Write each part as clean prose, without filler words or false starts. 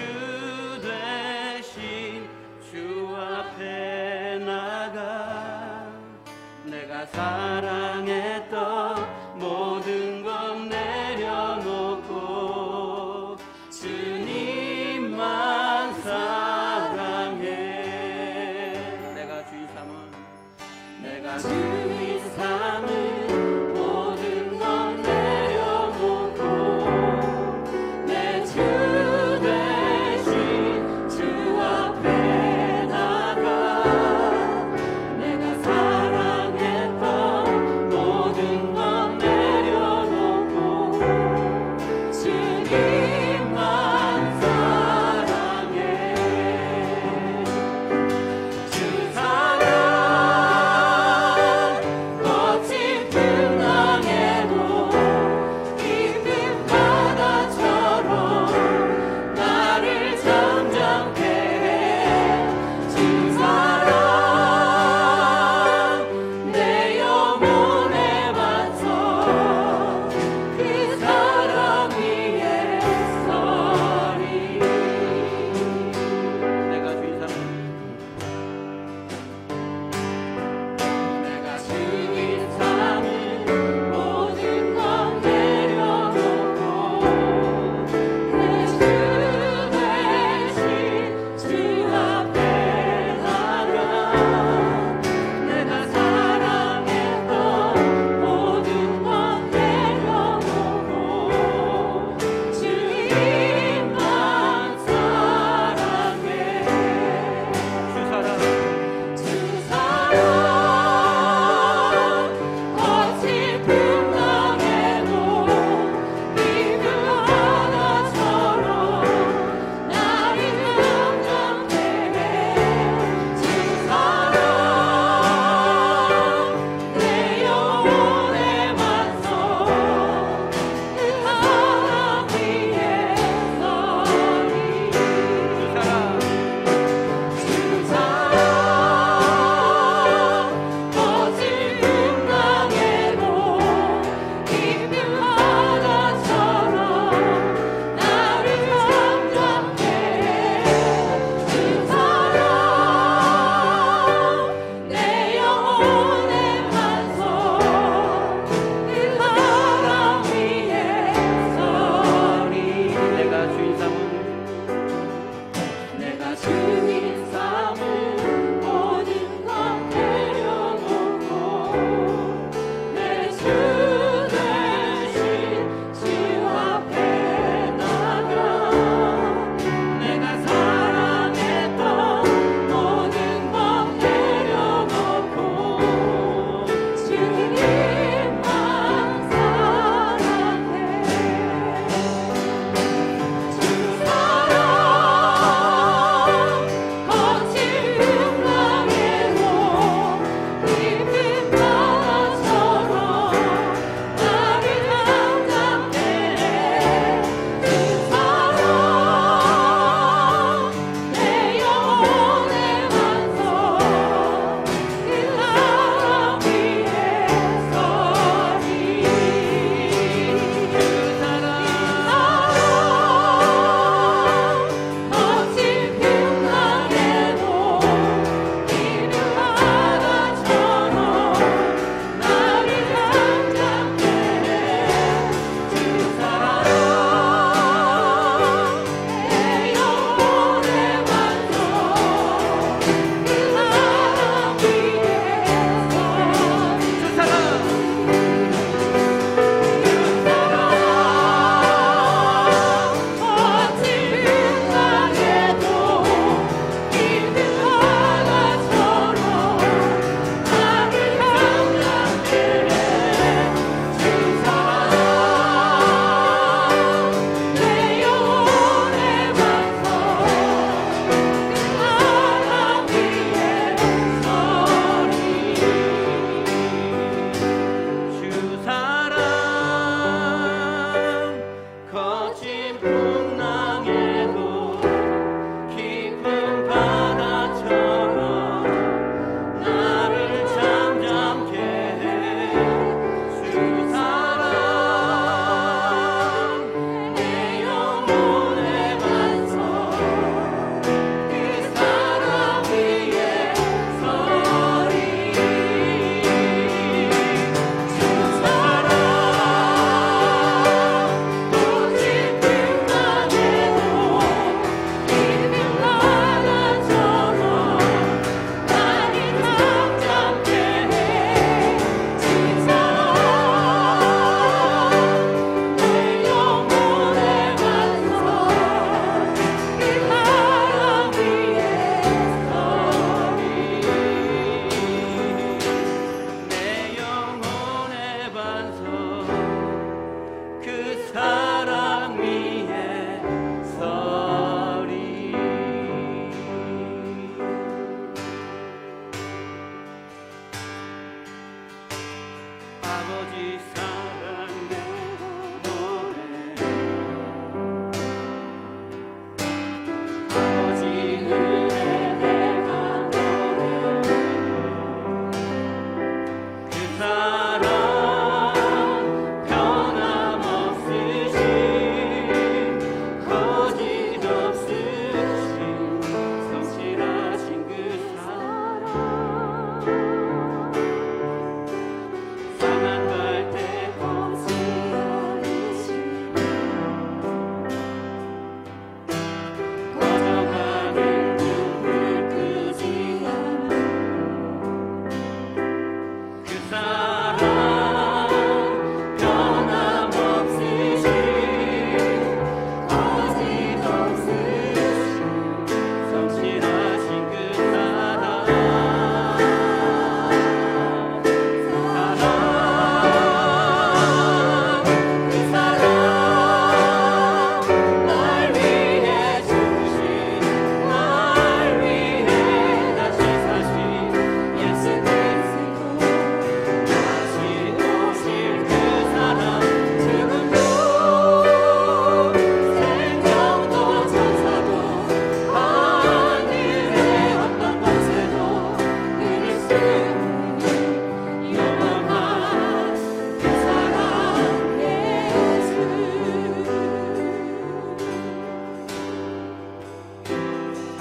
주 되신 주 앞에 나가 내가 사랑했던 모든 것 내려놓고 주님만 사랑해. 내가 주인 삼은 내가 주인 삼은 모든 것 내려놓고 내 주 되신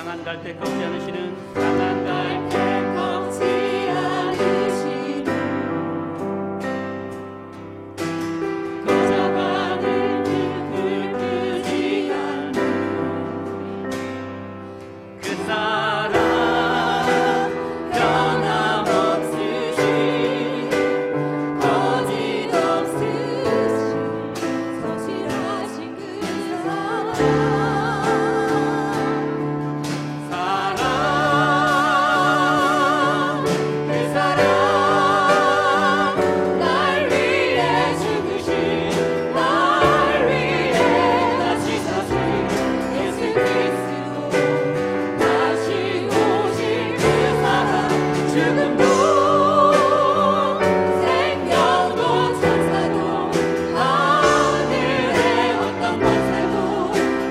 가만 갈 때 꺾지 않으시는 가만 갈 때 꺾지 않으시는 꺼져가는 불 끄지 않는 그 사랑 변함없으신 거짓없으신 성실하신 그 사랑 날 위해 죽으신 날 위해 다시 사신 예수 그리스도 다시 오실 그 사랑 죽음도 생명도 천사도 하늘의 어떤 권세도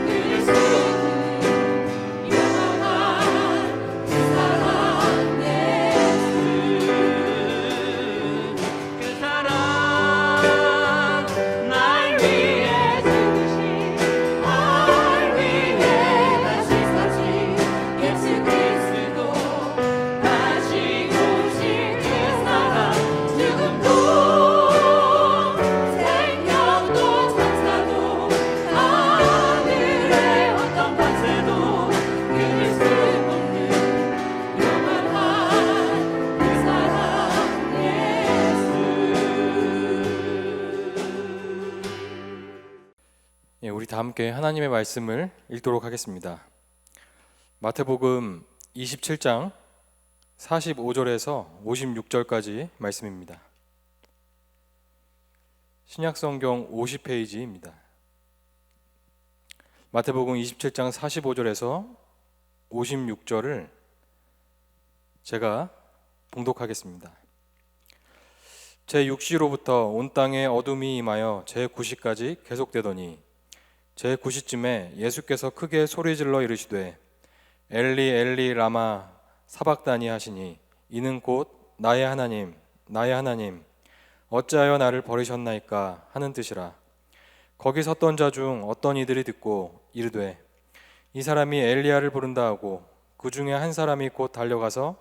이길 수 있는 영원한 그 사랑 예수 그 사랑 날 위해 죽으신 날 위해 다시 사신 예수 그리스도 다시 오실 그 사랑 죽음도 생명도 천사도 하늘의 어떤 권세도 이길 수 없는 영원한 그 사랑 예수. 예, 우리 다 함께 하나님의 말씀을 읽도록 하겠습니다. 마태복음 27장 45절에서 56절까지 말씀입니다. 신약성경 50페이지입니다. 마태복음 27장 45절에서 56절을 제가 봉독하겠습니다. 제6시로부터 온 땅에 어둠이 임하여 제9시까지 계속되더니 제9시쯤에 예수께서 크게 소리질러 이르시되 엘리 엘리 라마 사박다니 하시니 이는 곧 나의 하나님 나의 하나님 어찌하여 나를 버리셨나이까 하는 뜻이라. 거기 섰던 자 중 어떤 이들이 듣고 이르되 이 사람이 엘리야를 부른다 하고 그 중에 한 사람이 곧 달려가서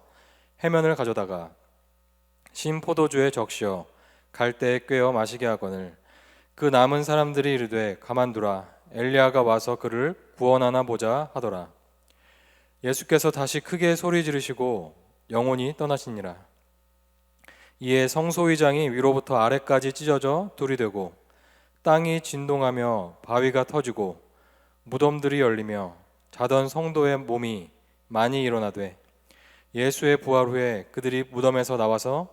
해면을 가져다가 신 포도주에 적시어 갈대에 꿰어 마시게 하거늘 그 남은 사람들이 이르되 가만두라 엘리야가 와서 그를 구원하나 보자 하더라. 예수께서 다시 크게 소리 지르시고 영혼이 떠나시니라. 이에 성소의장이 위로부터 아래까지 찢어져 둘이 되고 땅이 진동하며 바위가 터지고 무덤들이 열리며 자던 성도의 몸이 많이 일어나되 예수의 부활 후에 그들이 무덤에서 나와서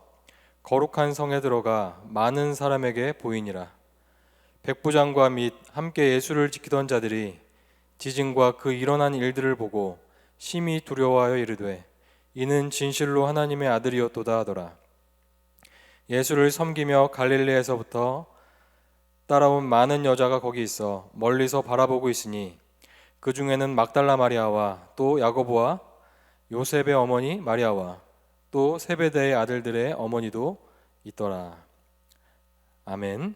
거룩한 성에 들어가 많은 사람에게 보이니라. 백부장과 및 함께 예수를 지키던 자들이 지진과 그 일어난 일들을 보고 심히 두려워하여 이르되 이는 진실로 하나님의 아들이었도다 하더라. 예수를 섬기며 갈릴리에서부터 따라온 많은 여자가 거기 있어 멀리서 바라보고 있으니 그 중에는 막달라 마리아와 또 야고보와 요셉의 어머니 마리아와 또 세베대의 아들들의 어머니도 있더라. 아멘.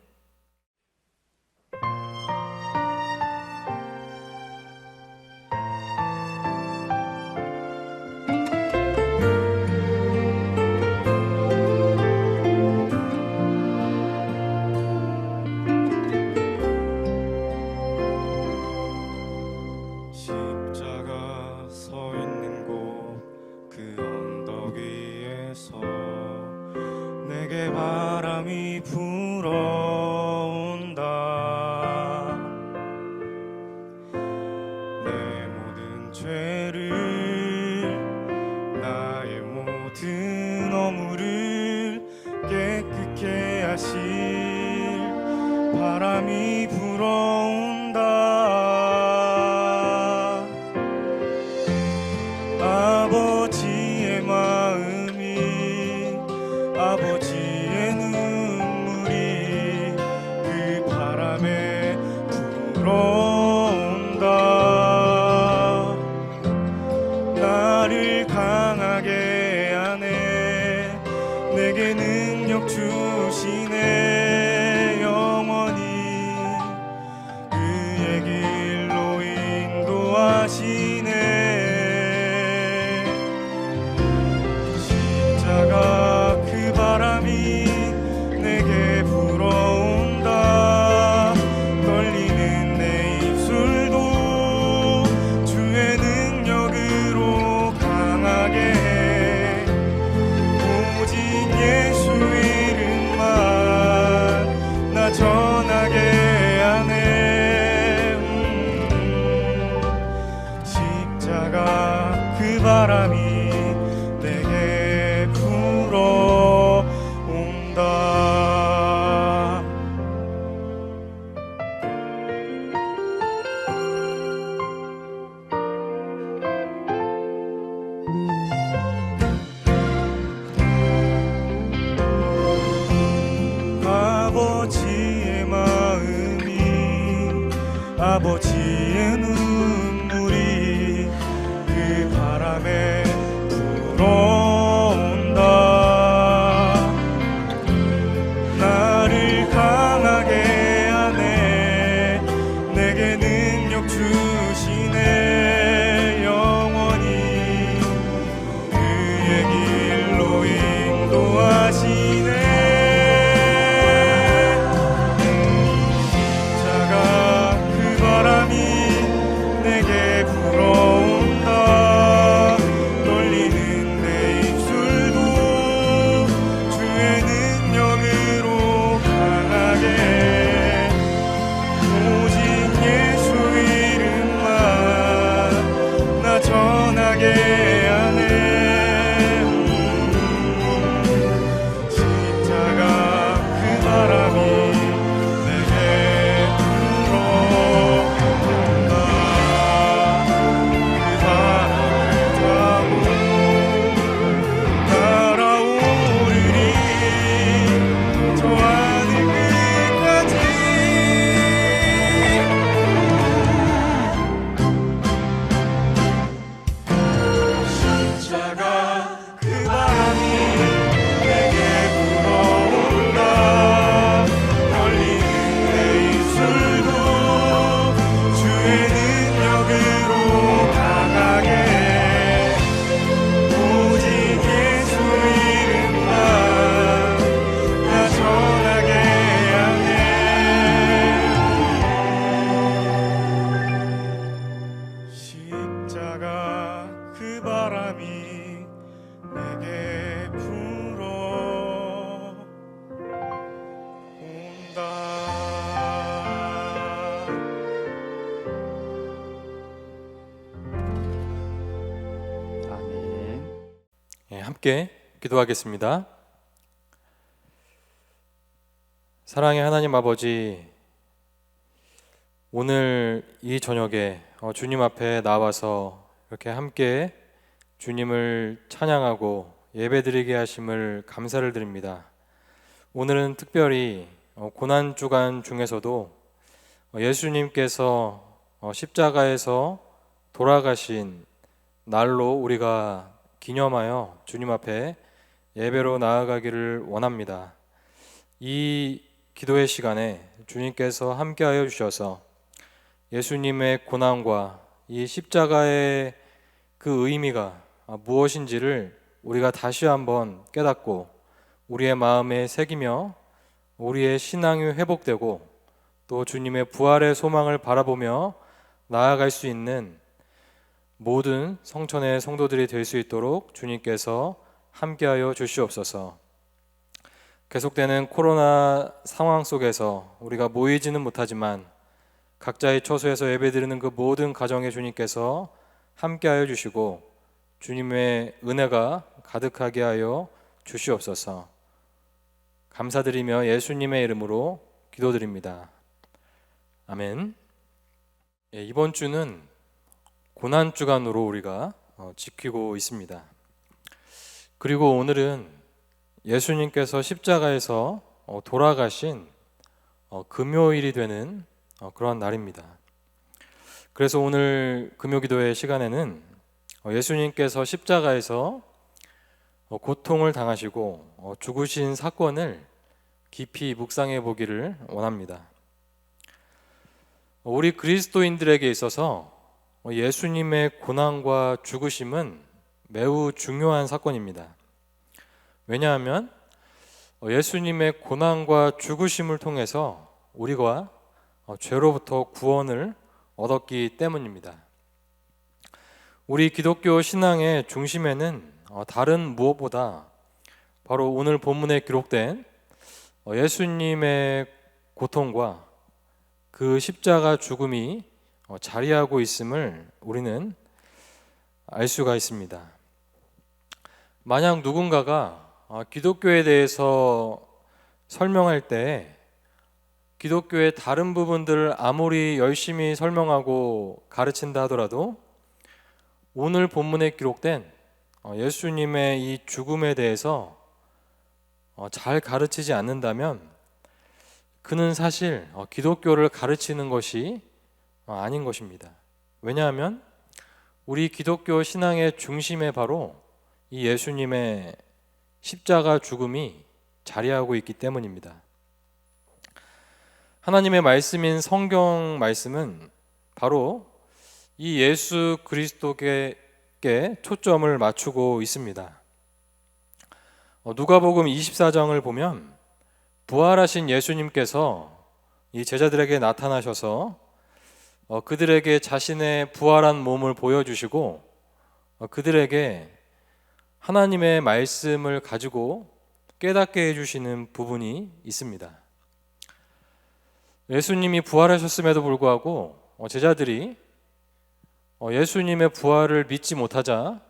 십자가 서 있는 곳 그 언덕 위에서 내게 바람이 불어온다. 내 모든 죄를 나의 모든 허물을 깨끗게 하실 바람이 불어온다. 아버지의 마음이 아버지의 눈물이 그 바람에 불어온다. 나를 강하게 하네. 내게 능력 주시네. 영원히 십자가 그 바람이 내게 불어온다. 아버지의 마음이 아버지의 눈물이 그 바람에 불어온다. 나를 강하게 하네. 내게 능력 주시네. 영원히 그의 길로 인도하시네. 내게 불어온다. 떨리는 내 입술도 주의 능력으로 강하게 오직 예수 이름만 나 전하게 하네. 십자가 그 바람이 내게 불어온다. 십자가 그 바람이 내게 불어온다. 아멘. 함께 기도하겠습니다. 사랑의 하나님 아버지, 오늘 이 저녁에 주님 앞에 나와서 이렇게 함께 주님을 찬양하고 예배드리게 하심을 감사를 드립니다. 오늘은 특별히 고난주간 중에서도 예수님께서 십자가에서 돌아가신 날로 우리가 기념하여 주님 앞에 예배로 나아가기를 원합니다. 이 기도의 시간에 주님께서 함께하여 주셔서 예수님의 고난과 이 십자가의 그 의미가 무엇인지를 우리가 다시 한번 깨닫고 우리의 마음에 새기며 우리의 신앙이 회복되고 또 주님의 부활의 소망을 바라보며 나아갈 수 있는 모든 성천의 성도들이 될 수 있도록 주님께서 함께하여 주시옵소서. 계속되는 코로나 상황 속에서 우리가 모이지는 못하지만 각자의 처소에서 예배드리는 그 모든 가정에 주님께서 함께하여 주시고 주님의 은혜가 가득하게 하여 주시옵소서. 감사드리며 예수님의 이름으로 기도드립니다. 아멘. 이번 주는 고난주간으로 우리가 지키고 있습니다. 그리고 오늘은 예수님께서 십자가에서 돌아가신 금요일이 되는 그런 날입니다. 그래서 오늘 금요기도의 시간에는 예수님께서 십자가에서 고통을 당하시고 죽으신 사건을 깊이 묵상해 보기를 원합니다. 우리 그리스도인들에게 있어서 예수님의 고난과 죽으심은 매우 중요한 사건입니다. 왜냐하면 예수님의 고난과 죽으심을 통해서 우리가 죄로부터 구원을 얻었기 때문입니다. 우리 기독교 신앙의 중심에는 다른 무엇보다 바로 오늘 본문에 기록된 예수님의 고통과 그 십자가 죽음이 자리하고 있음을 우리는 알 수가 있습니다. 만약 누군가가 기독교에 대해서 설명할 때 기독교의 다른 부분들을 아무리 열심히 설명하고 가르친다 하더라도 오늘 본문에 기록된 예수님의 이 죽음에 대해서 잘 가르치지 않는다면 그는 사실 기독교를 가르치는 것이 아닌 것입니다. 왜냐하면 우리 기독교 신앙의 중심에 바로 이 예수님의 십자가 죽음이 자리하고 있기 때문입니다. 하나님의 말씀인 성경 말씀은 바로 이 예수 그리스도께 초점을 맞추고 있습니다. 누가복음 24장을 보면 부활하신 예수님께서 이 제자들에게 나타나셔서 그들에게 자신의 부활한 몸을 보여주시고 그들에게 하나님의 말씀을 가지고 깨닫게 해주시는 부분이 있습니다. 예수님이 부활하셨음에도 불구하고 제자들이 예수님의 부활을 믿지 못하자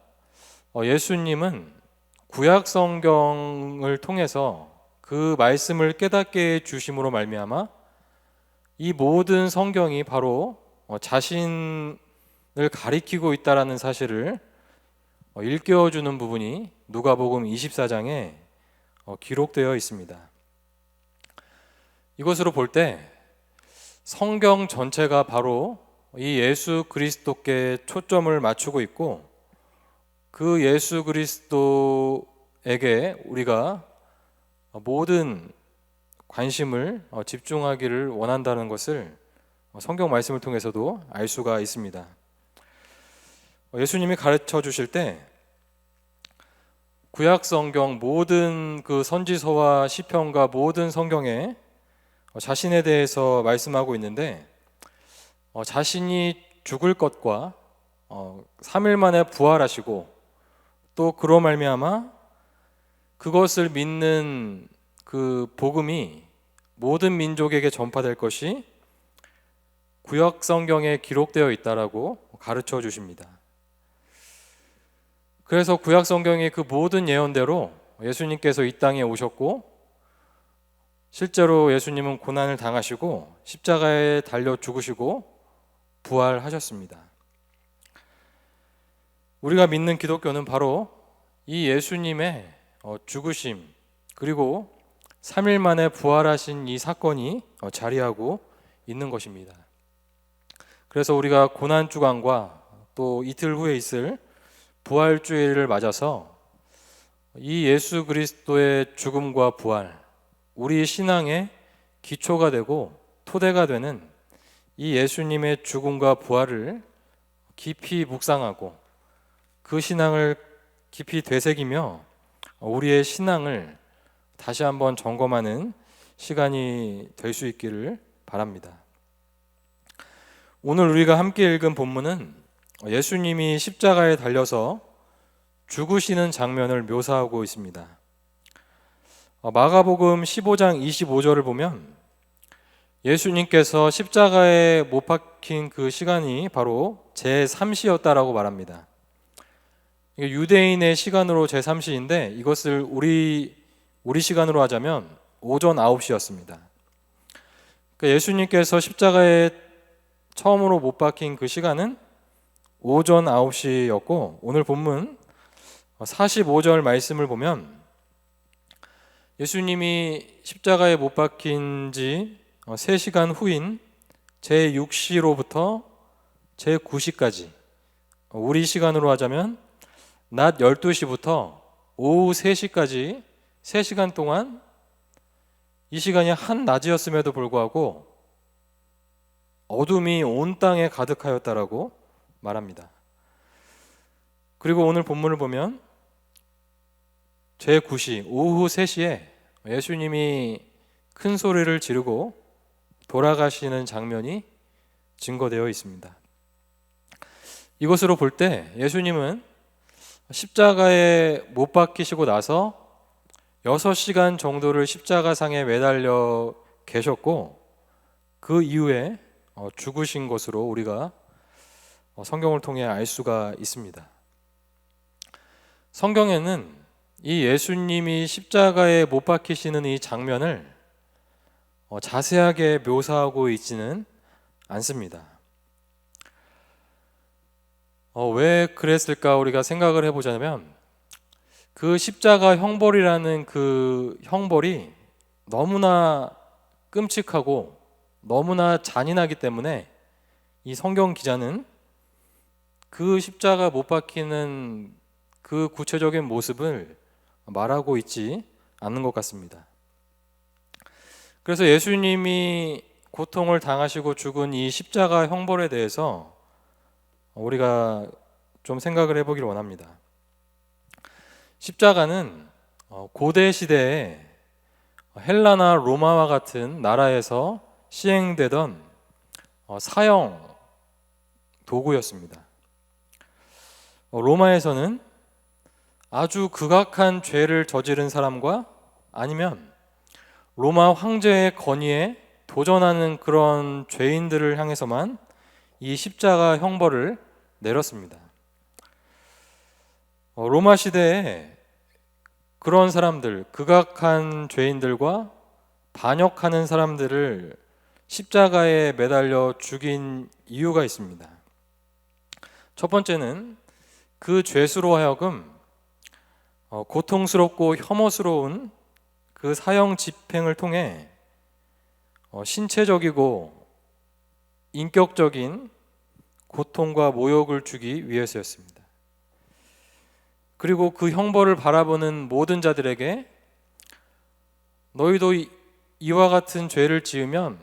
예수님은 구약 성경을 통해서 그 말씀을 깨닫게 해주심으로 말미암아 이 모든 성경이 바로 자신을 가리키고 있다라는 사실을 일깨워주는 부분이 누가복음 24장에 기록되어 있습니다. 이것으로 볼 때 성경 전체가 바로 이 예수 그리스도께 초점을 맞추고 있고 그 예수 그리스도에게 우리가 모든 관심을 집중하기를 원한다는 것을 성경 말씀을 통해서도 알 수가 있습니다. 예수님이 가르쳐 주실 때 구약 성경 모든 그 선지서와 시편과 모든 성경에 자신에 대해서 말씀하고 있는데 자신이 죽을 것과 3일 만에 부활하시고 또 그로 말미암아 그것을 믿는 그 복음이 모든 민족에게 전파될 것이 구약 성경에 기록되어 있다라고 가르쳐 주십니다. 그래서 구약 성경의 그 모든 예언대로 예수님께서 이 땅에 오셨고 실제로 예수님은 고난을 당하시고 십자가에 달려 죽으시고 부활하셨습니다. 우리가 믿는 기독교는 바로 이 예수님의 죽으심 그리고 3일 만에 부활하신 이 사건이 자리하고 있는 것입니다. 그래서 우리가 고난주간과 또 이틀 후에 있을 부활주일을 맞아서 이 예수 그리스도의 죽음과 부활, 우리 신앙의 기초가 되고 토대가 되는 이 예수님의 죽음과 부활을 깊이 묵상하고 그 신앙을 깊이 되새기며 우리의 신앙을 다시 한번 점검하는 시간이 될 수 있기를 바랍니다. 오늘 우리가 함께 읽은 본문은 예수님이 십자가에 달려서 죽으시는 장면을 묘사하고 있습니다. 마가복음 15장 25절을 보면 예수님께서 십자가에 못 박힌 그 시간이 바로 제3시였다라고 말합니다. 유대인의 시간으로 제3시인데 이것을 우리 시간으로 하자면 오전 9시였습니다. 그러니까 예수님께서 십자가에 처음으로 못 박힌 그 시간은 오전 9시였고 오늘 본문 45절 말씀을 보면 예수님이 십자가에 못 박힌 지 3시간 후인 제6시로부터 제9시까지 우리 시간으로 하자면 낮 12시부터 오후 3시까지 3시간 동안 이 시간이 한낮이었음에도 불구하고 어둠이 온 땅에 가득하였다라고 말합니다. 그리고 오늘 본문을 보면 제9시 오후 3시에 예수님이 큰 소리를 지르고 돌아가시는 장면이 증거되어 있습니다. 이것으로 볼 때 예수님은 십자가에 못 박히시고 나서 6시간 정도를 십자가상에 매달려 계셨고 그 이후에 죽으신 것으로 우리가 성경을 통해 알 수가 있습니다. 성경에는 이 예수님이 십자가에 못 박히시는 이 장면을 자세하게 묘사하고 있지는 않습니다. 왜 그랬을까 우리가 생각을 해보자면 그 십자가 형벌이라는 그 형벌이 너무나 끔찍하고 너무나 잔인하기 때문에 이 성경 기자는 그 십자가 못 박히는 그 구체적인 모습을 말하고 있지 않는 것 같습니다. 그래서 예수님이 고통을 당하시고 죽은 이 십자가 형벌에 대해서 우리가 좀 생각을 해보기를 원합니다. 십자가는 고대 시대에 헬라나 로마와 같은 나라에서 시행되던 사형 도구였습니다. 로마에서는 아주 극악한 죄를 저지른 사람과 아니면 로마 황제의 권위에 도전하는 그런 죄인들을 향해서만 이 십자가 형벌을 내렸습니다. 로마 시대에 그런 사람들, 극악한 죄인들과 반역하는 사람들을 십자가에 매달려 죽인 이유가 있습니다. 첫 번째는 그 죄수로 하여금 고통스럽고 혐오스러운 그 사형 집행을 통해 신체적이고 인격적인 고통과 모욕을 주기 위해서였습니다. 그리고 그 형벌을 바라보는 모든 자들에게 너희도 이와 같은 죄를 지으면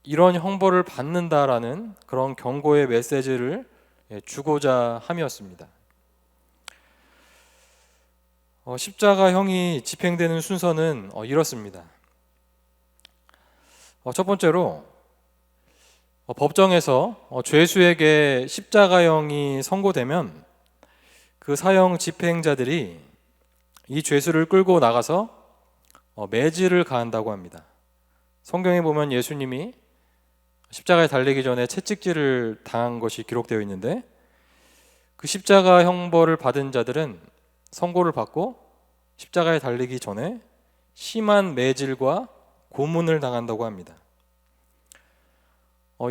이런 형벌을 받는다라는 그런 경고의 메시지를 주고자 함이었습니다. 십자가형이 집행되는 순서는 이렇습니다. 첫 번째로 법정에서 죄수에게 십자가형이 선고되면 그 사형 집행자들이 이 죄수를 끌고 나가서 매질을 가한다고 합니다. 성경에 보면 예수님이 십자가에 달리기 전에 채찍질을 당한 것이 기록되어 있는데 그 십자가 형벌을 받은 자들은 선고를 받고 십자가에 달리기 전에 심한 매질과 고문을 당한다고 합니다.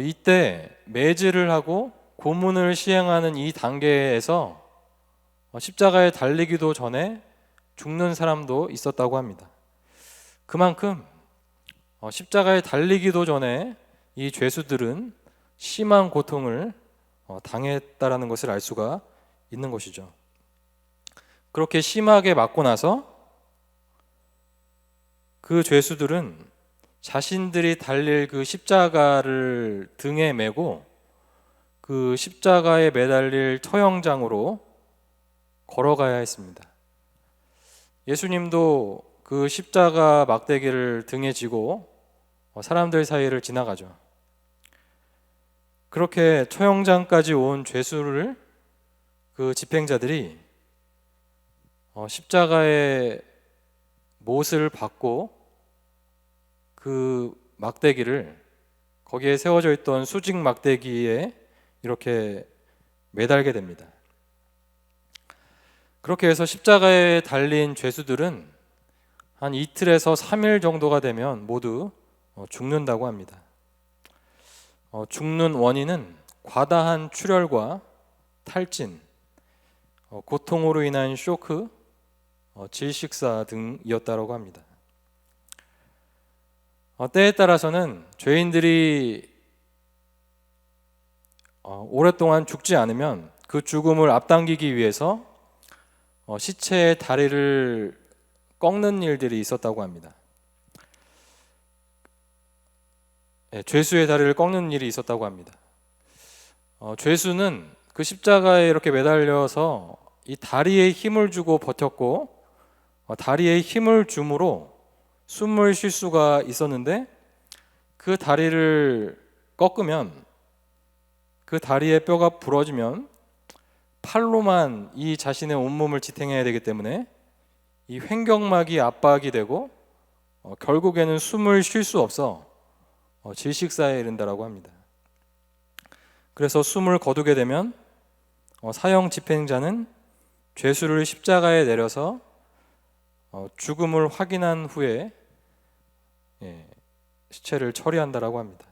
이때 매질을 하고 고문을 시행하는 이 단계에서 십자가에 달리기도 전에 죽는 사람도 있었다고 합니다. 그만큼 십자가에 달리기도 전에 이 죄수들은 심한 고통을 당했다라는 것을 알 수가 있는 것이죠. 그렇게 심하게 맞고 나서 그 죄수들은 자신들이 달릴 그 십자가를 등에 메고 그 십자가에 매달릴 처형장으로 걸어가야 했습니다. 예수님도 그 십자가 막대기를 등에 지고 사람들 사이를 지나가죠. 그렇게 처형장까지 온 죄수를 그 집행자들이 십자가의 못을 받고 그 막대기를 거기에 세워져 있던 수직 막대기에 이렇게 매달게 됩니다. 그렇게 해서 십자가에 달린 죄수들은 한 이틀에서 3일 정도가 되면 모두 죽는다고 합니다. 죽는 원인은 과다한 출혈과 탈진, 고통으로 인한 쇼크, 질식사 등이었다고 합니다. 때에 따라서는 죄인들이 오랫동안 죽지 않으면 그 죽음을 앞당기기 위해서 시체의 다리를 꺾는 일들이 있었다고 합니다. 죄수의 다리를 꺾는 일이 있었다고 합니다. 죄수는 그 십자가에 이렇게 매달려서 이 다리에 힘을 주고 버텼고 다리에 힘을 줌으로 숨을 쉴 수가 있었는데 그 다리를 꺾으면 그 다리의 뼈가 부러지면 팔로만 이 자신의 온몸을 지탱해야 되기 때문에 이 횡격막이 압박이 되고 결국에는 숨을 쉴 수 없어 질식사에 이른다라고 합니다. 그래서 숨을 거두게 되면 사형 집행자는 죄수를 십자가에 내려서 죽음을 확인한 후에 시체를 처리한다라고 합니다.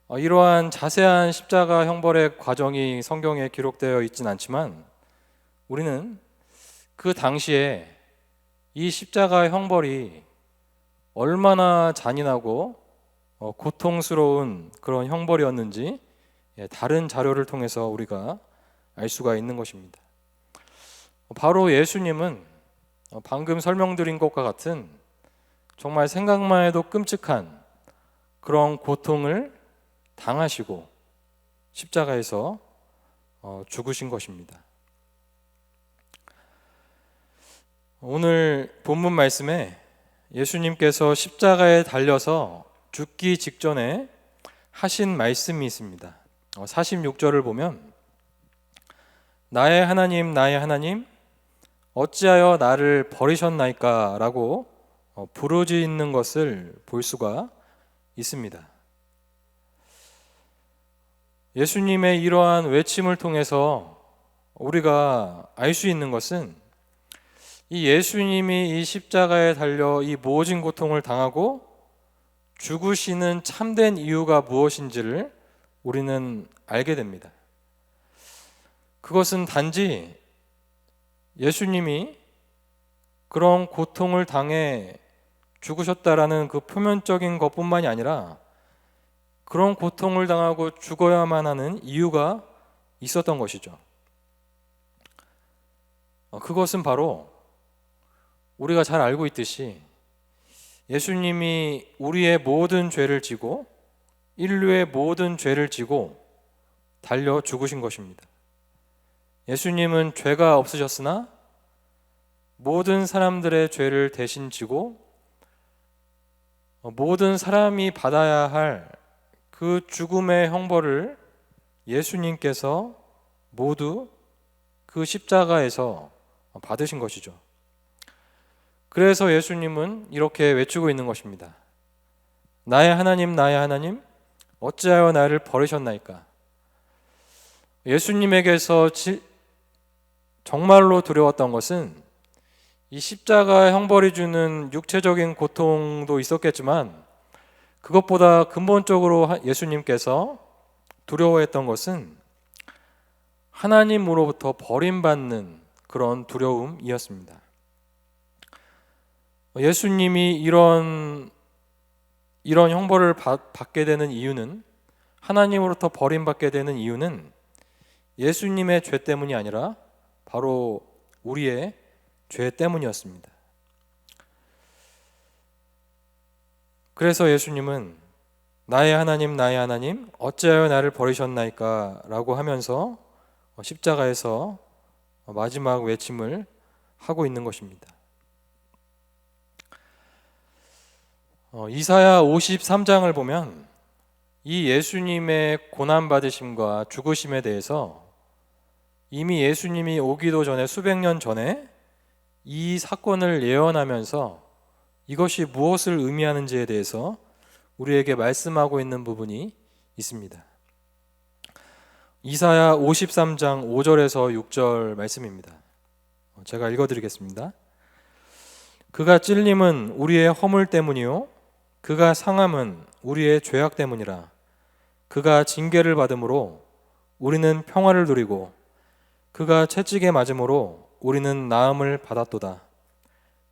이러한 자세한 십자가 형벌의 과정이 성경에 기록되어 있진 않지만 우리는 그 당시에 이 십자가 형벌이 얼마나 잔인하고 고통스러운 그런 형벌이었는지 다른 자료를 통해서 우리가 알 수가 있는 것입니다. 바로 예수님은 방금 설명드린 것과 같은 정말 생각만 해도 끔찍한 그런 고통을 당하시고 십자가에서 죽으신 것입니다. 오늘 본문 말씀에 예수님께서 십자가에 달려서 죽기 직전에 하신 말씀이 있습니다. 46절을 보면 나의 하나님 나의 하나님 어찌하여 나를 버리셨나이까 라고 부르짖는 것을 볼 수가 있습니다. 예수님의 이러한 외침을 통해서 우리가 알 수 있는 것은 이 예수님이 이 십자가에 달려 이 모진 고통을 당하고 죽으시는 참된 이유가 무엇인지를 우리는 알게 됩니다. 그것은 단지 예수님이 그런 고통을 당해 죽으셨다라는 그 표면적인 것뿐만이 아니라 그런 고통을 당하고 죽어야만 하는 이유가 있었던 것이죠. 그것은 바로 우리가 잘 알고 있듯이 예수님이 우리의 모든 죄를 지고 인류의 모든 죄를 지고 달려 죽으신 것입니다. 예수님은 죄가 없으셨으나 모든 사람들의 죄를 대신 지고 모든 사람이 받아야 할 그 죽음의 형벌을 예수님께서 모두 그 십자가에서 받으신 것이죠. 그래서 예수님은 이렇게 외치고 있는 것입니다. 나의 하나님 나의 하나님 어찌하여 나를 버리셨나이까. 예수님에게서 정말로 두려웠던 것은 이 십자가 형벌이 주는 육체적인 고통도 있었겠지만 그것보다 근본적으로 예수님께서 두려워했던 것은 하나님으로부터 버림받는 그런 두려움이었습니다. 예수님이 이런 형벌을 받게 되는 이유는 하나님으로부터 버림받게 되는 이유는 예수님의 죄 때문이 아니라 바로 우리의 죄 때문이었습니다. 그래서 예수님은 나의 하나님 나의 하나님 어찌하여 나를 버리셨나이까 라고 하면서 십자가에서 마지막 외침을 하고 있는 것입니다. 이사야 53장을 보면 이 예수님의 고난받으심과 죽으심에 대해서 이미 예수님이 오기도 전에 수백 년 전에 이 사건을 예언하면서 이것이 무엇을 의미하는지에 대해서 우리에게 말씀하고 있는 부분이 있습니다. 이사야 53장 5절에서 6절 말씀입니다. 제가 읽어드리겠습니다. 그가 찔림은 우리의 허물 때문이요 그가 상함은 우리의 죄악 때문이라. 그가 징계를 받음으로 우리는 평화를 누리고 그가 채찍에 맞음으로 우리는 나음을 받았도다.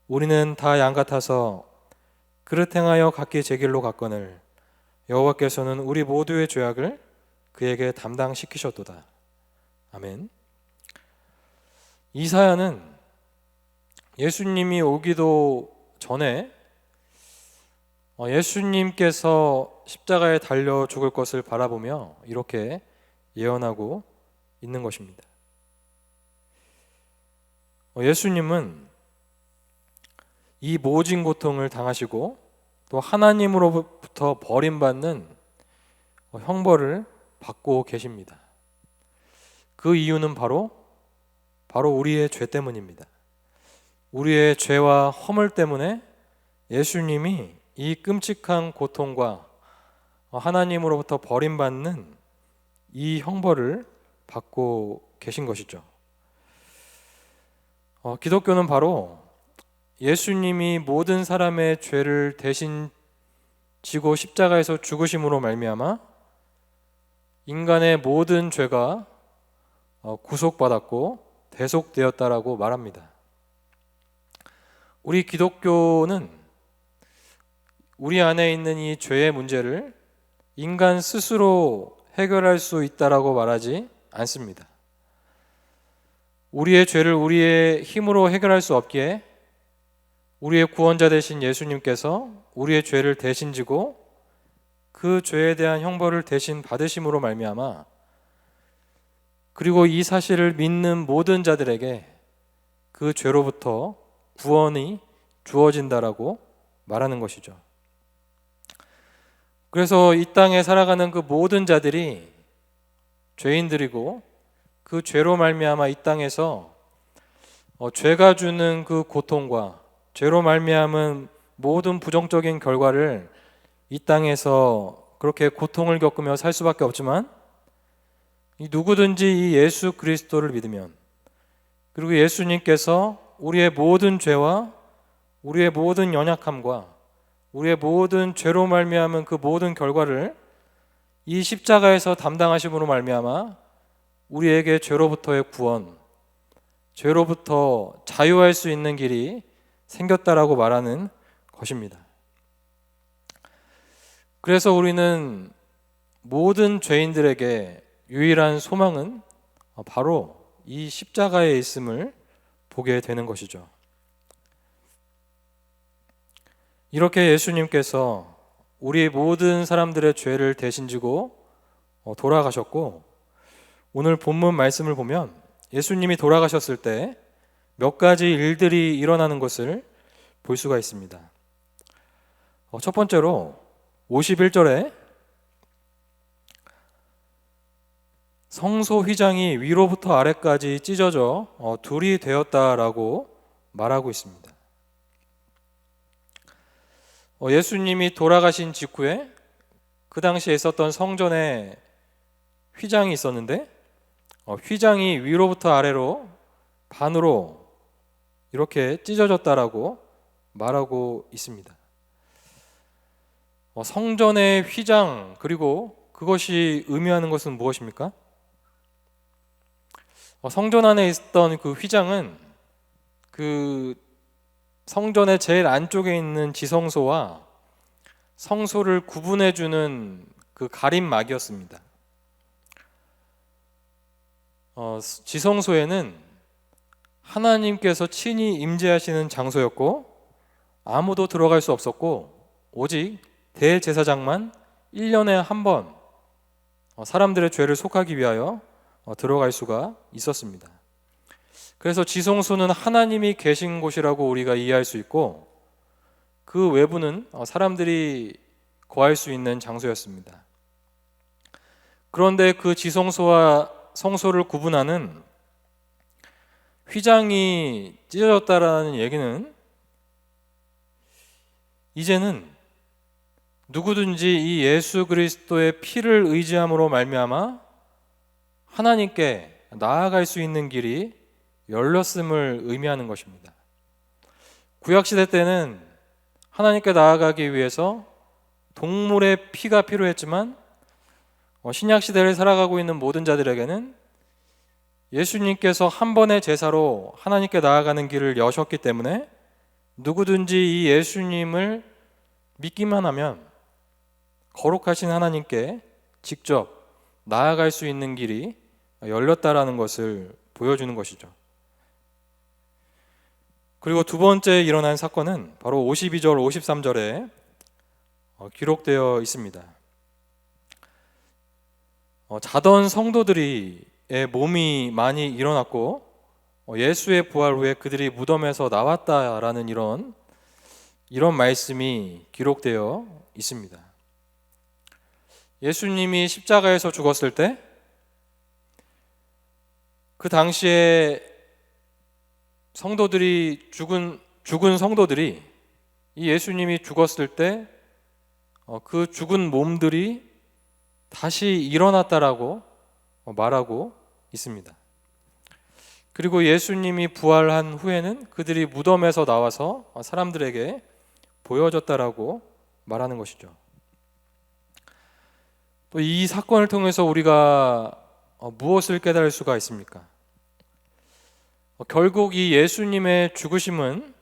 우리는 다 양 같아서 그릇 행하여 각기 제 길로 갔거늘 여호와께서는 우리 모두의 죄악을 그에게 담당시키셨도다. 아멘. 이사야는 예수님이 오기도 전에 예수님께서 십자가에 달려 죽을 것을 바라보며 이렇게 예언하고 있는 것입니다. 예수님은 이 모진 고통을 당하시고 또 하나님으로부터 버림받는 형벌을 받고 계십니다. 그 이유는 바로 우리의 죄 때문입니다. 우리의 죄와 허물 때문에 예수님이 이 끔찍한 고통과 하나님으로부터 버림받는 이 형벌을 받고 계신 것이죠. 기독교는 바로 예수님이 모든 사람의 죄를 대신 지고 십자가에서 죽으심으로 말미암아 인간의 모든 죄가 구속받았고 대속되었다라고 말합니다. 우리 기독교는 우리 안에 있는 이 죄의 문제를 인간 스스로 해결할 수 있다라고 말하지 않습니다. 우리의 죄를 우리의 힘으로 해결할 수 없기에 우리의 구원자 되신 예수님께서 우리의 죄를 대신 지고 그 죄에 대한 형벌을 대신 받으심으로 말미암아 그리고 이 사실을 믿는 모든 자들에게 그 죄로부터 구원이 주어진다라고 말하는 것이죠. 그래서 이 땅에 살아가는 그 모든 자들이 죄인들이고 그 죄로 말미암아 이 땅에서 죄가 주는 그 고통과 죄로 말미암은 모든 부정적인 결과를 이 땅에서 그렇게 고통을 겪으며 살 수밖에 없지만 누구든지 이 예수 그리스도를 믿으면 그리고 예수님께서 우리의 모든 죄와 우리의 모든 연약함과 우리의 모든 죄로 말미암은 그 모든 결과를 이 십자가에서 담당하심으로 말미암아 우리에게 죄로부터의 구원, 죄로부터 자유할 수 있는 길이 생겼다라고 말하는 것입니다. 그래서 우리는 모든 죄인들에게 유일한 소망은 바로 이 십자가에 있음을 보게 되는 것이죠. 이렇게 예수님께서 우리 모든 사람들의 죄를 대신 지고 돌아가셨고, 오늘 본문 말씀을 보면 예수님이 돌아가셨을 때 몇 가지 일들이 일어나는 것을 볼 수가 있습니다. 첫 번째로 51절에 성소 휘장이 위로부터 아래까지 찢어져 둘이 되었다라고 말하고 있습니다. 예수님이 돌아가신 직후에 그 당시에 있었던 성전에 휘장이 있었는데 휘장이 위로부터 아래로 반으로 이렇게 찢어졌다라고 말하고 있습니다. 성전의 휘장, 그리고 그것이 의미하는 것은 무엇입니까? 성전 안에 있던 그 휘장은 그 성전의 제일 안쪽에 있는 지성소와 성소를 구분해주는 그 가림막이었습니다. 지성소에는 하나님께서 친히 임재하시는 장소였고 아무도 들어갈 수 없었고 오직 대제사장만 1년에 한 번 사람들의 죄를 속하기 위하여 들어갈 수가 있었습니다. 그래서 지성소는 하나님이 계신 곳이라고 우리가 이해할 수 있고 그 외부는 사람들이 거할 수 있는 장소였습니다. 그런데 그 지성소와 성소를 구분하는 휘장이 찢어졌다라는 얘기는 이제는 누구든지 이 예수 그리스도의 피를 의지함으로 말미암아 하나님께 나아갈 수 있는 길이 열렸음을 의미하는 것입니다. 구약시대 때는 하나님께 나아가기 위해서 동물의 피가 필요했지만 신약시대를 살아가고 있는 모든 자들에게는 예수님께서 한 번의 제사로 하나님께 나아가는 길을 여셨기 때문에 누구든지 이 예수님을 믿기만 하면 거룩하신 하나님께 직접 나아갈 수 있는 길이 열렸다라는 것을 보여주는 것이죠. 그리고 두 번째 일어난 사건은 바로 52절, 53절에 기록되어 있습니다. 자던 성도들의 몸이 많이 일어났고 예수의 부활 후에 그들이 무덤에서 나왔다라는 이런 말씀이 기록되어 있습니다. 예수님이 십자가에서 죽었을 때 그 당시에 성도들이 죽은 성도들이 이 예수님이 죽었을 때 그 죽은 몸들이 다시 일어났다라고 말하고 있습니다. 그리고 예수님이 부활한 후에는 그들이 무덤에서 나와서 사람들에게 보여졌다라고 말하는 것이죠. 또 이 사건을 통해서 우리가 무엇을 깨달을 수가 있습니까? 결국 이 예수님의 죽으심은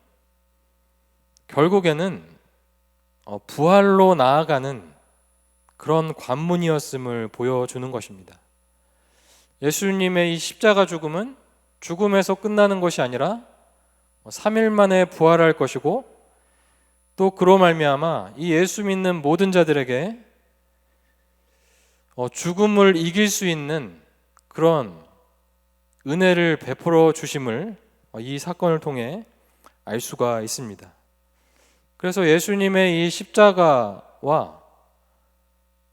결국에는 부활로 나아가는 그런 관문이었음을 보여주는 것입니다. 예수님의 이 십자가 죽음은 죽음에서 끝나는 것이 아니라 3일 만에 부활할 것이고, 또 그로 말미암아 이 예수 믿는 모든 자들에게 죽음을 이길 수 있는 그런 은혜를 베풀어 주심을 이 사건을 통해 알 수가 있습니다. 그래서 예수님의 이 십자가와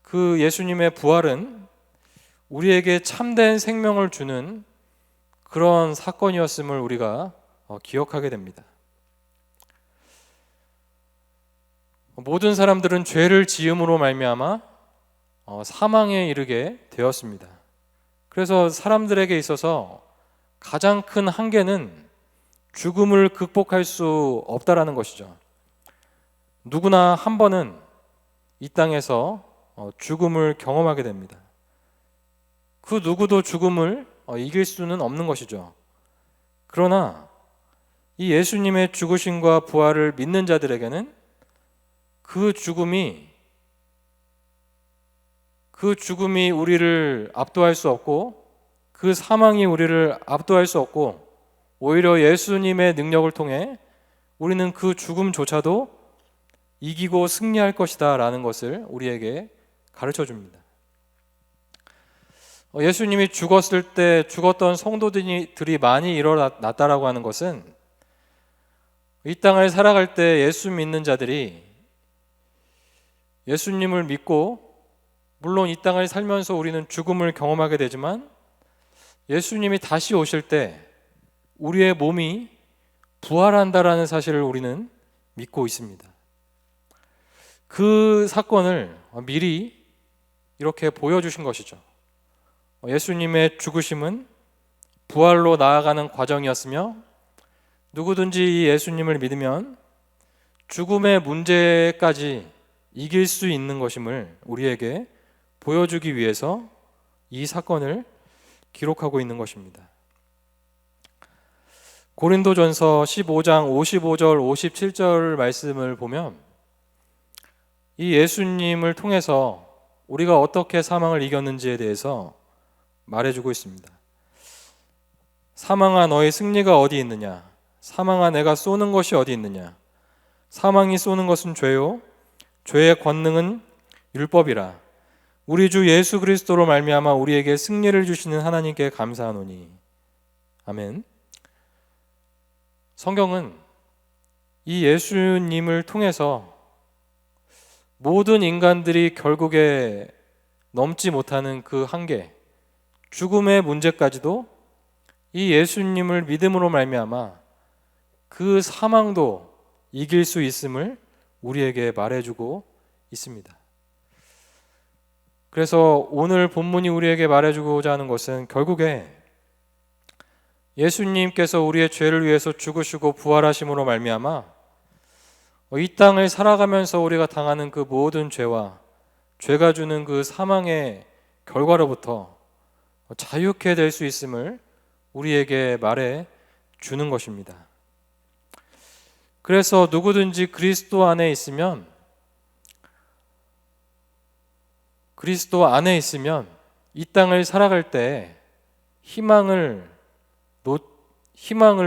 그 예수님의 부활은 우리에게 참된 생명을 주는 그런 사건이었음을 우리가 기억하게 됩니다. 모든 사람들은 죄를 지음으로 말미암아 사망에 이르게 되었습니다. 그래서 사람들에게 있어서 가장 큰 한계는 죽음을 극복할 수 없다라는 것이죠. 누구나 한 번은 이 땅에서 죽음을 경험하게 됩니다. 그 누구도 죽음을 이길 수는 없는 것이죠. 그러나 이 예수님의 죽으심과 부활을 믿는 자들에게는 그 죽음이 우리를 압도할 수 없고, 그 사망이 우리를 압도할 수 없고, 오히려 예수님의 능력을 통해 우리는 그 죽음조차도 이기고 승리할 것이다 라는 것을 우리에게 가르쳐 줍니다. 예수님이 죽었을 때 죽었던 성도들이 많이 일어났다라고 하는 것은 이 땅을 살아갈 때 예수 믿는 자들이 예수님을 믿고, 물론 이 땅을 살면서 우리는 죽음을 경험하게 되지만 예수님이 다시 오실 때 우리의 몸이 부활한다라는 사실을 우리는 믿고 있습니다. 그 사건을 미리 이렇게 보여주신 것이죠. 예수님의 죽으심은 부활로 나아가는 과정이었으며, 누구든지 이 예수님을 믿으면 죽음의 문제까지 이길 수 있는 것임을 우리에게 보여주기 위해서 이 사건을 기록하고 있는 것입니다. 고린도전서 15장 55절 57절 말씀을 보면 이 예수님을 통해서 우리가 어떻게 사망을 이겼는지에 대해서 말해주고 있습니다. 사망아 너의 승리가 어디 있느냐? 사망아 내가 쏘는 것이 어디 있느냐? 사망이 쏘는 것은 죄요, 죄의 권능은 율법이라. 우리 주 예수 그리스도로 말미암아 우리에게 승리를 주시는 하나님께 감사하노니. 아멘. 성경은 이 예수님을 통해서 모든 인간들이 결국에 넘지 못하는 그 한계, 죽음의 문제까지도 이 예수님을 믿음으로 말미암아 그 사망도 이길 수 있음을 우리에게 말해주고 있습니다. 그래서 오늘 본문이 우리에게 말해주고자 하는 것은 결국에 예수님께서 우리의 죄를 위해서 죽으시고 부활하심으로 말미암아 이 땅을 살아가면서 우리가 당하는 그 모든 죄와 죄가 주는 그 사망의 결과로부터 자유케 될 수 있음을 우리에게 말해 주는 것입니다. 그래서 누구든지 그리스도 안에 있으면 이 땅을 살아갈 때 희망을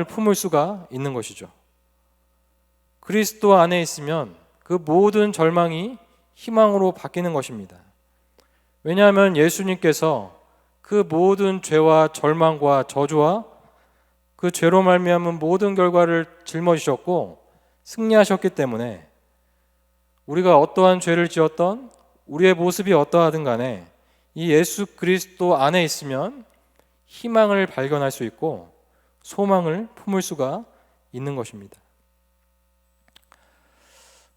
품을 수가 있는 것이죠. 그리스도 안에 있으면 그 모든 절망이 희망으로 바뀌는 것입니다. 왜냐하면 예수님께서 그 모든 죄와 절망과 저주와 그 죄로 말미암은 모든 결과를 짊어지셨고 승리하셨기 때문에 우리가 어떠한 죄를 지었던 우리의 모습이 어떠하든 간에 이 예수 그리스도 안에 있으면 희망을 발견할 수 있고 소망을 품을 수가 있는 것입니다.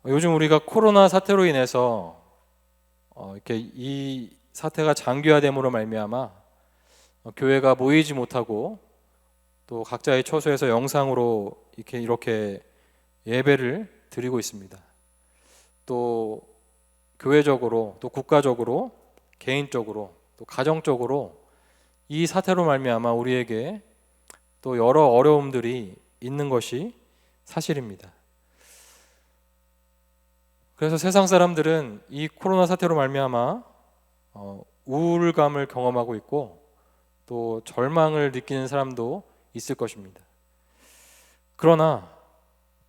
요즘 우리가 코로나 사태로 인해서 이렇게 이 사태가 장기화됨으로 말미암아 교회가 모이지 못하고 또 각자의 처소에서 영상으로 이렇게 예배를 드리고 있습니다. 또 교회적으로, 또 국가적으로, 개인적으로, 또 가정적으로 이 사태로 말미암아 우리에게 또 여러 어려움들이 있는 것이 사실입니다. 그래서 세상 사람들은 이 코로나 사태로 말미암아 우울감을 경험하고 있고 또 절망을 느끼는 사람도 있을 것입니다. 그러나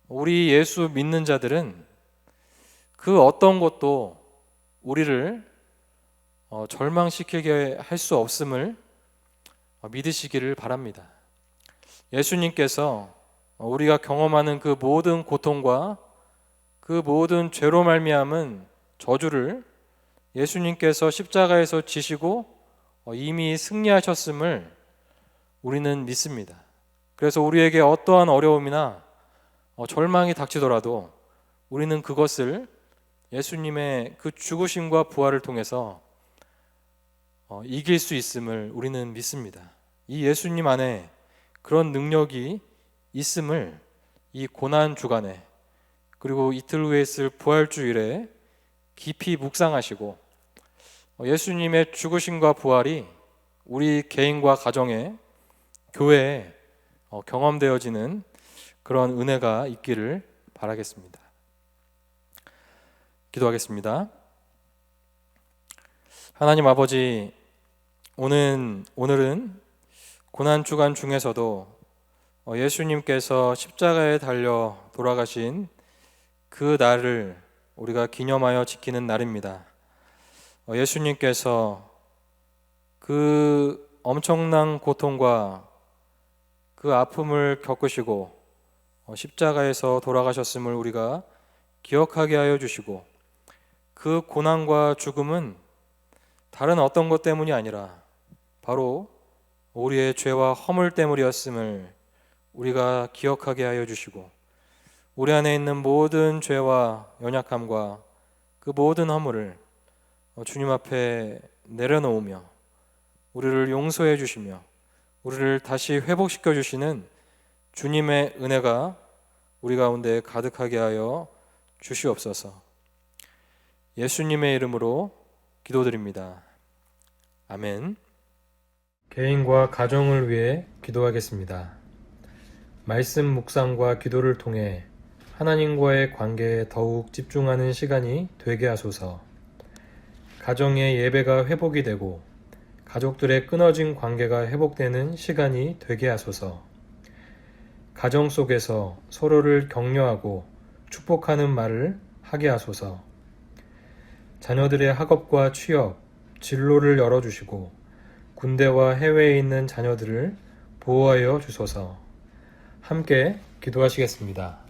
우리 예수 믿는 자들은 그 어떤 것도 우리를 절망시키게 할 수 없음을 믿으시기를 바랍니다. 예수님께서 우리가 경험하는 그 모든 고통과 그 모든 죄로 말미암은 저주를 예수님께서 십자가에서 지시고 이미 승리하셨음을 우리는 믿습니다. 그래서 우리에게 어떠한 어려움이나 절망이 닥치더라도 우리는 그것을 예수님의 그 죽으심과 부활을 통해서 이길 수 있음을 우리는 믿습니다. 이 예수님 안에 그런 능력이 있음을 이 고난 주간에 그리고 이틀 후에 있을 부활주일에 깊이 묵상하시고 예수님의 죽으심과 부활이 우리 개인과 가정에, 교회에 경험되어지는 그런 은혜가 있기를 바라겠습니다. 기도하겠습니다. 하나님 아버지, 오늘은 고난주간 중에서도 예수님께서 십자가에 달려 돌아가신 그 날을 우리가 기념하여 지키는 날입니다. 예수님께서 그 엄청난 고통과 그 아픔을 겪으시고 십자가에서 돌아가셨음을 우리가 기억하게 하여 주시고 그 고난과 죽음은 다른 어떤 것 때문이 아니라 바로 우리의 죄와 허물 때문이었음을 우리가 기억하게 하여 주시고 우리 안에 있는 모든 죄와 연약함과 그 모든 허물을 주님 앞에 내려놓으며 우리를 용서해 주시며 우리를 다시 회복시켜 주시는 주님의 은혜가 우리 가운데 가득하게 하여 주시옵소서. 예수님의 이름으로 기도드립니다. 아멘. 개인과 가정을 위해 기도하겠습니다. 말씀 묵상과 기도를 통해 하나님과의 관계에 더욱 집중하는 시간이 되게 하소서. 가정의 예배가 회복이 되고 가족들의 끊어진 관계가 회복되는 시간이 되게 하소서. 가정 속에서 서로를 격려하고 축복하는 말을 하게 하소서. 자녀들의 학업과 취업, 진로를 열어주시고 군대와 해외에 있는 자녀들을 보호하여 주소서. 함께 기도하시겠습니다.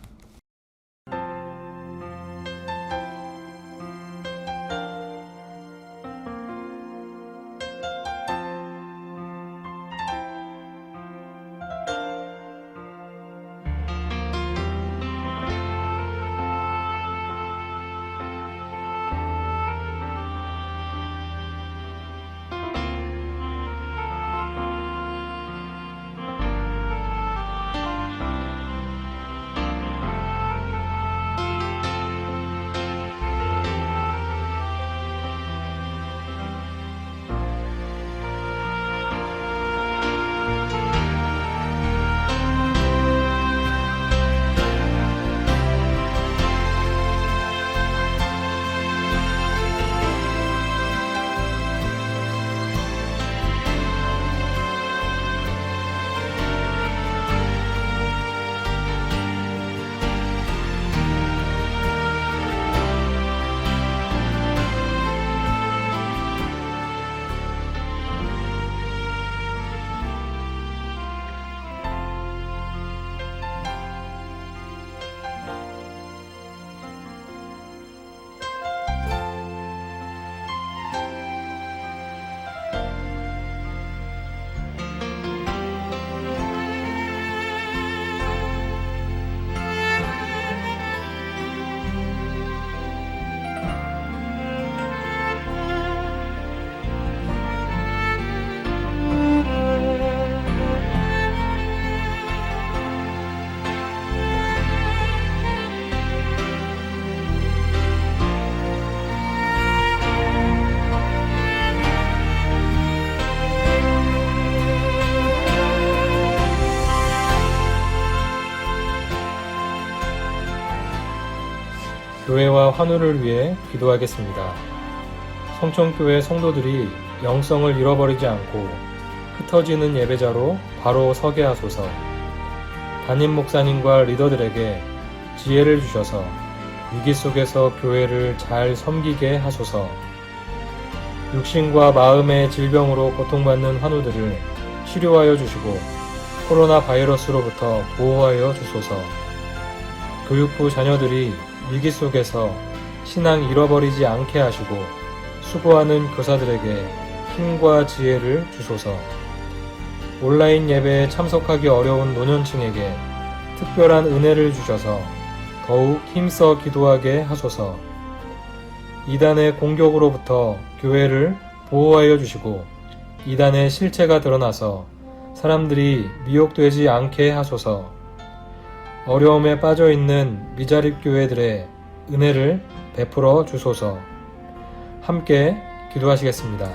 교회와 환우를 위해 기도하겠습니다. 성천교회 성도들이 영성을 잃어버리지 않고 흩어지는 예배자로 바로 서게 하소서. 담임 목사님과 리더들에게 지혜를 주셔서 위기 속에서 교회를 잘 섬기게 하소서. 육신과 마음의 질병으로 고통받는 환우들을 치료하여 주시고 코로나 바이러스로부터 보호하여 주소서. 교육부 자녀들이 위기 속에서 신앙 잃어버리지 않게 하시고 수고하는 교사들에게 힘과 지혜를 주소서. 온라인 예배에 참석하기 어려운 노년층에게 특별한 은혜를 주셔서 더욱 힘써 기도하게 하소서. 이단의 공격으로부터 교회를 보호하여 주시고 이단의 실체가 드러나서 사람들이 미혹되지 않게 하소서. 어려움에 빠져 있는 미자립 교회들의 은혜를 베풀어 주소서. 함께 기도하시겠습니다.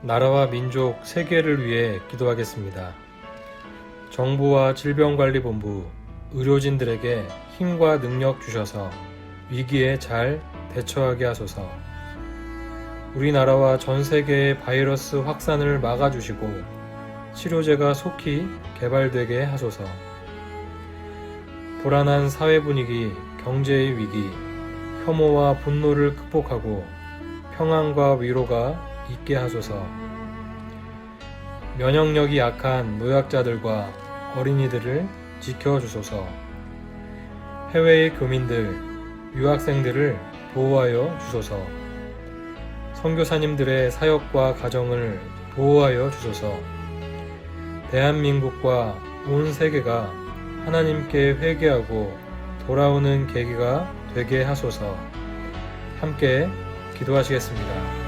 나라와 민족, 세계를 위해 기도하겠습니다. 정부와 질병관리본부, 의료진들에게 힘과 능력 주셔서 위기에 잘 대처하게 하소서. 우리나라와 전 세계의 바이러스 확산을 막아주시고 치료제가 속히 개발되게 하소서. 불안한 사회 분위기, 경제의 위기, 혐오와 분노를 극복하고 평안과 위로가 있게 하소서. 면역력이 약한 노약자들과 어린이들을 지켜주소서. 해외의 교민들, 유학생들을 보호하여 주소서. 선교사님들의 사역과 가정을 보호하여 주소서. 대한민국과 온 세계가 하나님께 회개하고 돌아오는 계기가 되게 하소서. 함께 기도하시겠습니다.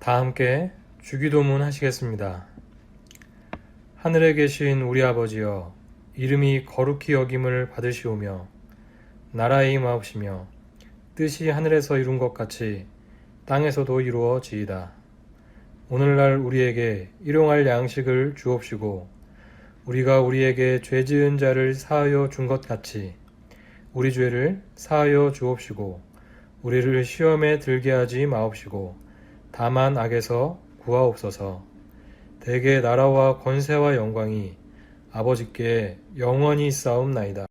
다 함께 주기도문 하시겠습니다. 하늘에 계신 우리 아버지여, 이름이 거룩히 여김을 받으시오며 나라의 임하옵시며 뜻이 하늘에서 이룬 것 같이 땅에서도 이루어지이다. 오늘날 우리에게 일용할 양식을 주옵시고 우리가 우리에게 죄 지은 자를 사하여 준 것 같이 우리 죄를 사하여 주옵시고 우리를 시험에 들게 하지 마옵시고 다만 악에서 구하옵소서. 대개 나라와 권세와 영광이 아버지께 영원히 있사옵나이다.